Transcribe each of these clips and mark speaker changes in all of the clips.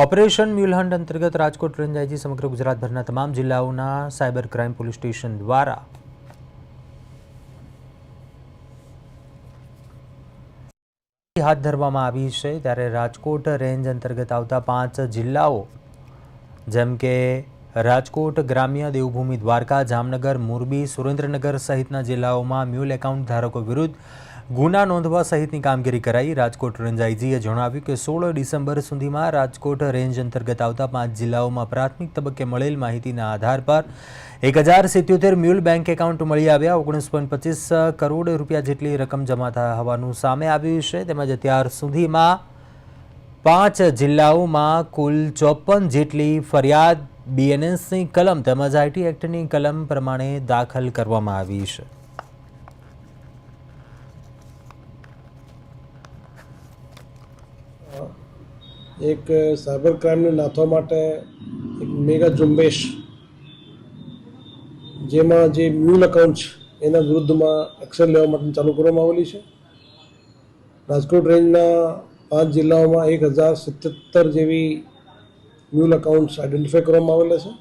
Speaker 1: Operation મ્યુલહન્ટ અંતર્ગત Rajkot range IG સમગ્ર ગુજરાતભરના તમામ જિલ્લાઓના સાયબર ક્રાઇમ પોલીસ સ્ટેશન દ્વારા હાથ ધરવામાં આવી છે। ત્યારે રાજકોટ રેન્જ અંતર્ગત આવતા 5 જિલ્લાઓ જેમ કે રાજકોટ ગ્રામ્ય, દેવભૂમિ દ્વારકા, જામનગર, મોરબી, સુરેન્દ્રનગર સહિતના જિલ્લાઓમાં મ્યુલ એકાઉન્ટ ધારકો વિરુદ્ધ ગુના નોંધવા સહિતની કામગીરી કરાઈ। રાજકોટ રેન્જ આઈજીએ જણાવ્યું કે 16 ડિસેમ્બર સુધીમાં રાજકોટ રેન્જ અંતર્ગત આવતા 5 જિલ્લાઓમાં પ્રાથમિક તબક્કે મળેલ માહિતીના આધાર પર 1077 મ્યુલ બેંક એકાઉન્ટ મળી આવ્યા। 19.25 કરોડ રૂપિયા જેટલી રકમ જમા હોવાનું સામે આવ્યું છે। તેમજ અત્યાર સુધીમાં 5 જિલ્લાઓમાં કુલ 54 જેટલી ફરિયાદ બીએનએસની કલમ તેમજ આઈટી એક્ટની કલમ પ્રમાણે દાખલ કરવામાં આવી છે।
Speaker 2: એક સાયબર ક્રાઇમને નાથવા માટે એક મેગા ઝુંબેશ જેમાં જે મ્યુલ એકાઉન્ટ છે એના વિરુદ્ધમાં એક્શન લેવા માટે ચાલુ કરવામાં આવેલી છે। રાજકોટ રેન્જના 5 જિલ્લાઓમાં 1077 જેવી મ્યુલ એકાઉન્ટ્સ આઈડેન્ટિફાઈ કરવામાં આવેલા છે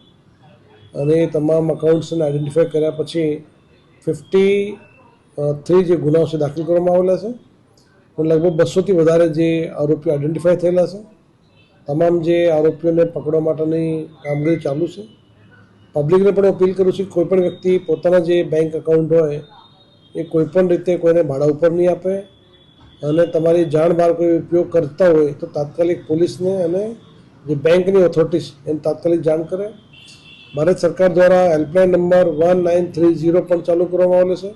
Speaker 2: અને એ તમામ એકાઉન્ટ્સને આઈડેન્ટિફાઈ કર્યા પછી 53 જે ગુનાઓ છે દાખલ કરવામાં આવેલા છે અને લગભગ 200થી વધારે જે આરોપીઓ આઈડેન્ટિફાઈ થયેલા છે। તમામ જે આરોપીઓને પકડવા માટેની કામગીરી ચાલુ છે। પબ્લિકને પણ અપીલ કરું છું કે કોઈપણ વ્યક્તિ પોતાના જે બેંક એકાઉન્ટ હોય એ કોઈપણ રીતે કોઈને ભાડા ઉપર નહીં આપે અને તમારી જાણ બહાર કોઈ ઉપયોગ કરતા હોય તો તાત્કાલિક પોલીસને અને જે બેંકની ઓથોરિટીઝ એને તાત્કાલિક જાણ કરે। ભારત સરકાર દ્વારા હેલ્પલાઇન નંબર 1930 પણ ચાલુ કરવામાં આવેલો છે।